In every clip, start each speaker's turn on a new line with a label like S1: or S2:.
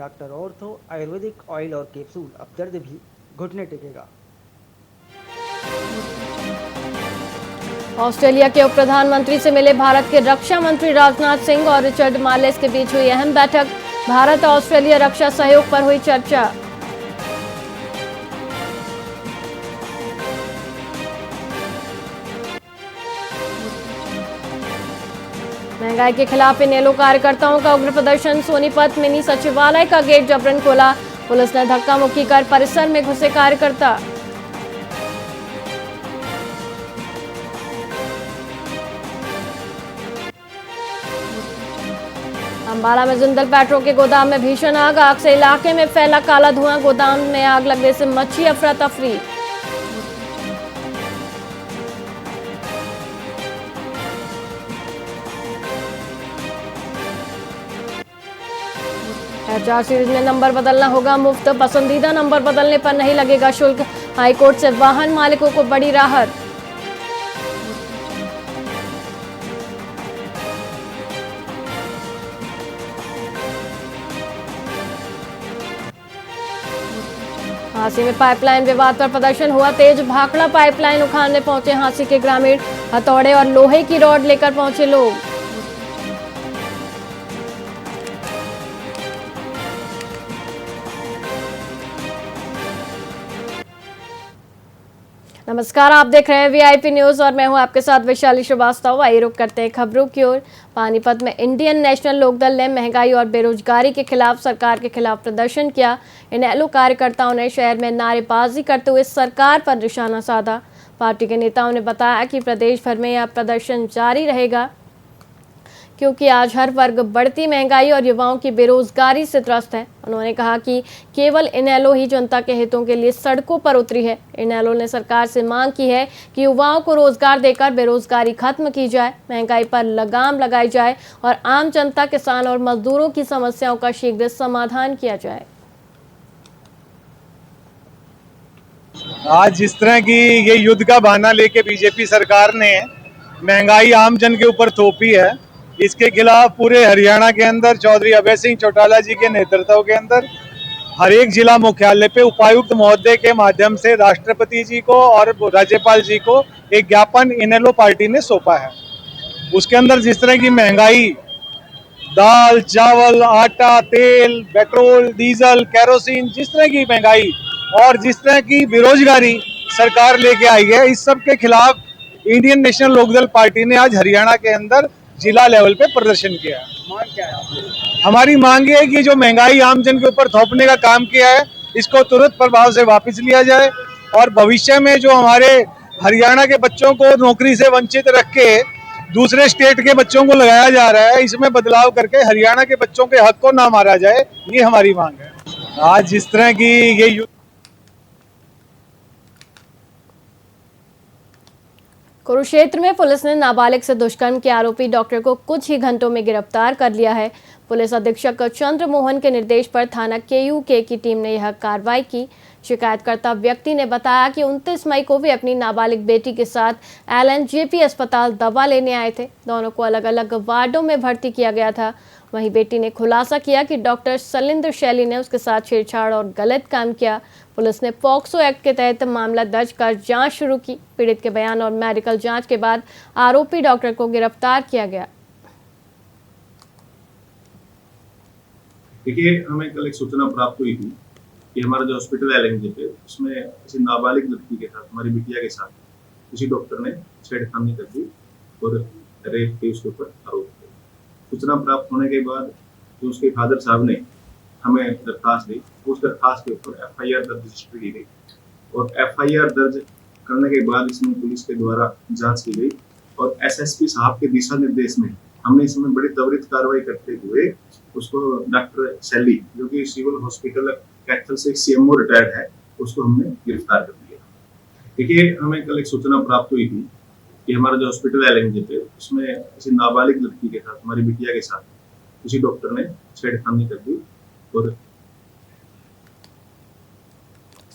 S1: Doctor ortho Ayurvedic oil और capsule. अब दर्द भी घुटने टेकेगा।
S2: ऑस्ट्रेलिया के उप प्रधानमंत्री से मिले भारत के रक्षा मंत्री राजनाथ सिंह और रिचर्ड मार्लेस के बीच हुई अहम बैठक। भारत ऑस्ट्रेलिया रक्षा सहयोग पर हुई चर्चा। महंगाई के खिलाफ इनेलो कार्यकर्ताओं का उग्र प्रदर्शन। सोनीपत मिनी सचिवालय का गेट जबरन खोला। पुलिस ने धक्का मुक्की कर परिसर में घुसे कार्यकर्ता। अंबाला में जिंदल पेट्रो के गोदाम में भीषण आग। आग से इलाके में फैला काला धुआं। गोदाम में आग लगने से मची अफरा तफरी। HR सीरीज में नंबर बदलना होगा मुफ्त। पसंदीदा नंबर बदलने पर नहीं लगेगा शुल्क। हाईकोर्ट से वाहन मालिकों को बड़ी राहत। हांसी में पाइपलाइन विवाद पर प्रदर्शन हुआ तेज। भाखड़ा पाइपलाइन उखाड़ने पहुंचे हांसी के ग्रामीण। हथौड़े और लोहे की रॉड लेकर पहुंचे लोग। नमस्कार, आप देख रहे हैं VIP न्यूज और मैं हूं आपके साथ वैशाली श्रीवास्तव। आइए रुक करते हैं खबरों की ओर। पानीपत में इंडियन नेशनल लोकदल ने महंगाई और बेरोजगारी के खिलाफ सरकार के खिलाफ प्रदर्शन किया। इनेलो कार्यकर्ताओं ने शहर में नारेबाजी करते हुए सरकार पर निशाना साधा। पार्टी के नेताओं ने बताया कि प्रदेश भर में यह प्रदर्शन जारी रहेगा क्योंकि आज हर वर्ग बढ़ती महंगाई और युवाओं की बेरोजगारी से त्रस्त है। उन्होंने कहा कि केवल इनेलो ही जनता के हितों के लिए सड़कों पर उतरी है। इनेलो ने सरकार से मांग की है कि युवाओं को रोजगार देकर बेरोजगारी खत्म की जाए, महंगाई पर लगाम लगाई जाए और आम जनता, किसान और मजदूरों की समस्याओं का शीघ्र समाधान किया जाए।
S3: आज जिस तरह की ये युद्ध का बहाना लेके बीजेपी सरकार ने महंगाई आम जन के ऊपर थोपी है, इसके खिलाफ पूरे हरियाणा के अंदर चौधरी अभय सिंह चौटाला जी के नेतृत्व के अंदर हर एक जिला मुख्यालय पे उपायुक्त महोदय के माध्यम से राष्ट्रपति जी को और राज्यपाल जी को एक ज्ञापन इनेलो पार्टी ने सौंपा है। उसके अंदर जिस तरह की महंगाई, दाल, चावल, आटा, तेल, पेट्रोल, डीजल, केरोसिन, जिस तरह की महंगाई और जिस तरह की बेरोजगारी सरकार लेके आई है, इस सब के खिलाफ इंडियन नेशनल लोकदल पार्टी ने आज हरियाणा के अंदर जिला लेवल पे प्रदर्शन किया। मांग क्या है? हमारी मांग है कि जो महंगाई आम जन के ऊपर थोपने का काम किया है, इसको तुरंत प्रभाव से वापस लिया जाए और भविष्य में जो हमारे हरियाणा के बच्चों को नौकरी से वंचित रख के दूसरे स्टेट के बच्चों को लगाया जा रहा है, इसमें बदलाव करके हरियाणा के बच्चों के हक को ना मारा जाए, ये हमारी मांग है। आज जिस तरह की ये
S2: कुरुक्षेत्र में पुलिस ने नाबालिग से दुष्कर्म के आरोपी डॉक्टर को कुछ ही घंटों में गिरफ्तार कर लिया है। पुलिस अधीक्षक चंद्र मोहन के निर्देश पर थाना KUK की टीम ने यह कार्रवाई की। शिकायतकर्ता व्यक्ति ने बताया कि 29 मई को वे अपनी नाबालिग बेटी के साथ LNJP अस्पताल दवा लेने आए थे। दोनों को अलग अलग वार्डों में भर्ती किया गया था। वहीं बेटी ने खुलासा किया कि डॉक्टर सलिंद्र शैली ने उसके साथ छेड़छाड़ और गलत काम किया। पुलिस ने पॉक्सो एक्ट के तहत मामला दर्ज कर जांच शुरू की। पीड़ित के बयान और मेडिकल जांच के बाद आरोपी डॉक्टर को गिरफ्तार किया गया।
S4: देखिए, हमें कल एक सूचना प्राप्त हुई थी कि हमारा जो हॉस्पिटल LNJP है उसमें किसी नाबालिग लड़की के साथ, हमारी बिटिया के साथ किसी डॉक्टर ने छेड़खानी कर दी और रेप के उसके ऊपर आरोप किया। सूचना प्राप्त होने के बाद जो उसके फादर साहब ने हमें दरखास्त दी, उस दरखास्त के ऊपर FIR दर्ज रजिस्टर की गई और FIR दर्ज करने के बाद इसमें पुलिस के द्वारा जांच की गई और SSP साहब के दिशा निर्देश में हमने इसमें बड़ी त्वरित कार्रवाई करते हुए उसको डॉक्टर शैली, जो कि सिविल हॉस्पिटल कैथल से CMO रिटायर्ड है, उसको हमने गिरफ्तार कर लिया। देखिए, हमें कल एक सूचना प्राप्त हुई थी कि हमारा जो हॉस्पिटल LNJP है उसमें किसी नाबालिग लड़की के साथ, हमारी बिटिया के साथ किसी डॉक्टर ने छेड़खानी कर दी और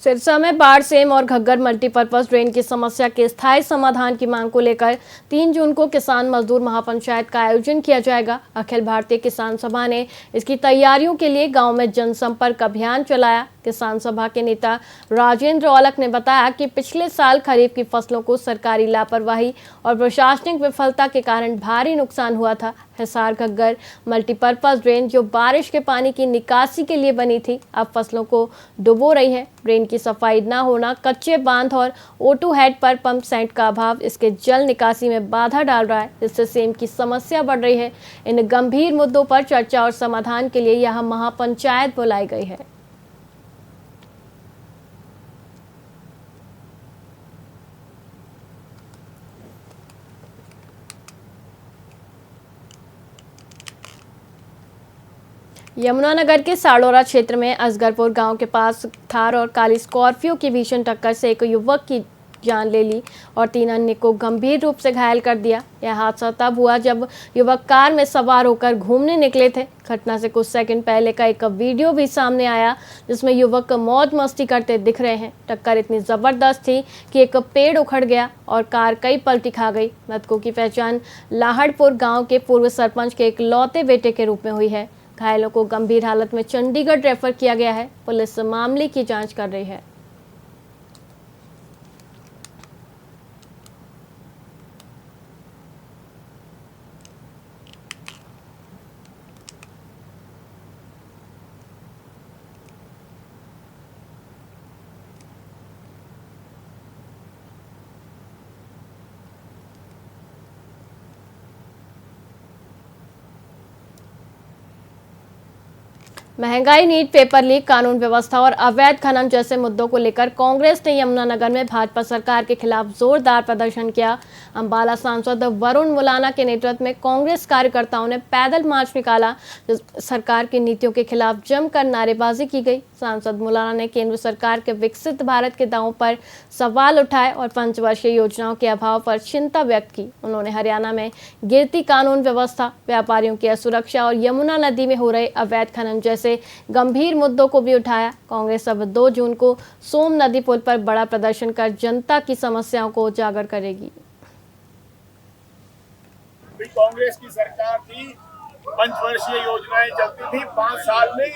S2: सिरसा में बाढ़, सेम और घग्गर मल्टीपर्पज ड्रेन की समस्या के स्थायी समाधान की मांग को लेकर 3 जून को किसान मजदूर महापंचायत का आयोजन किया जाएगा। अखिल भारतीय किसान सभा ने इसकी तैयारियों के लिए गांव में जनसंपर्क अभियान चलाया। किसान सभा के नेता राजेंद्र औलख ने बताया कि पिछले साल खरीफ की फसलों को सरकारी लापरवाही और प्रशासनिक विफलता के कारण भारी नुकसान हुआ था। हिसार घग्गर मल्टीपर्पज ड्रेन जो बारिश के पानी की निकासी के लिए बनी थी, अब फसलों को डुबो रही है। ड्रेन की सफाई न होना, कच्चे बांध और O2 हेड पर पंप सेट का अभाव इसके जल निकासी में बाधा डाल रहा है, जिससे सेम की समस्या बढ़ रही है। इन गंभीर मुद्दों पर चर्चा और समाधान के लिए यह महापंचायत बुलाई गई है। यमुनानगर के साड़ोरा क्षेत्र में असगरपुर गांव के पास थार और काली स्कॉर्पियो की भीषण टक्कर से एक युवक की जान ले ली और 3 अन्य को गंभीर रूप से घायल कर दिया। यह हादसा तब हुआ जब युवक कार में सवार होकर घूमने निकले थे। घटना से कुछ सेकंड पहले का एक वीडियो भी सामने आया जिसमें युवक मौज मस्ती करते दिख रहे हैं। टक्कर इतनी जबरदस्त थी कि एक पेड़ उखड़ गया और कार कई पलटी खा गई। मृतकों की पहचान लाहड़पुर गाँव के पूर्व सरपंच के इकलौते बेटे के रूप में हुई है। घायलों को गंभीर हालत में चंडीगढ़ रेफर किया गया है। पुलिस मामले की जांच कर रही है। महंगाई, नीट, पेपर लीक, कानून व्यवस्था और अवैध खनन जैसे मुद्दों को लेकर कांग्रेस ने यमुनानगर में भाजपा सरकार के खिलाफ जोरदार प्रदर्शन किया। अंबाला सांसद वरुण मुलाना के नेतृत्व में कांग्रेस कार्यकर्ताओं ने पैदल मार्च निकाला। सरकार की नीतियों के खिलाफ जमकर नारेबाजी की गई। सांसद मुलाना ने केंद्र सरकार के विकसित भारत के दावों पर सवाल उठाए और पंचवर्षीय योजनाओं के अभाव पर चिंता व्यक्त की। उन्होंने हरियाणा में गिरती कानून व्यवस्था, व्यापारियों की असुरक्षा और यमुना नदी में हो रहे अवैध खनन जैसे गंभीर मुद्दों को भी उठाया। कांग्रेस अब 2 जून को सोम नदी पुल पर बड़ा प्रदर्शन कर जनता की समस्याओं को उजागर करेगी।
S5: कांग्रेस की सरकार थी, पंचवर्षीय योजनाएं चलती थी, 5 साल में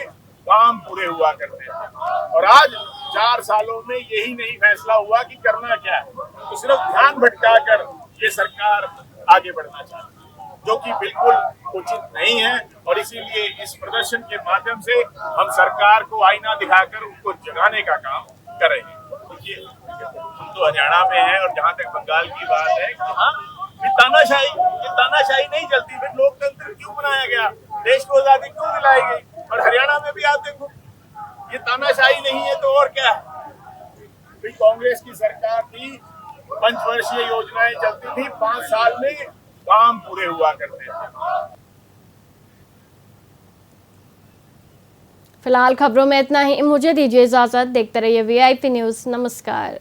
S5: काम पूरे हुआ करते थे और आज 4 सालों में यही नहीं फैसला हुआ कि करना क्या है, तो सिर्फ ध्यान भटकाकर ये सरकार आगे बढ़ना चाहती है, जो कि बिल्कुल उचित नहीं है। और इसीलिए इस प्रदर्शन के माध्यम से हम सरकार को आईना दिखाकर उनको जगाने का काम कर रहे हैं। देखिए, हम तो हरियाणा में हैं और जहाँ तक बंगाल की बात है कि हाँ, ये तानाशाही नहीं चलती, फिर लोकतंत्र क्यों बनाया गया, देश को आजादी क्यों दिलाई गई। और हरियाणा में भी आप देखो, ये तानाशाही नहीं है तो और क्या है। कांग्रेस की सरकार थी, पंचवर्षीय योजनाएं चलती थी, 5 साल में काम पूरे हुआ करते थे।
S2: फिलहाल खबरों में इतना ही। मुझे दीजिए इजाजत। देखते रहिए VIP न्यूज़। नमस्कार।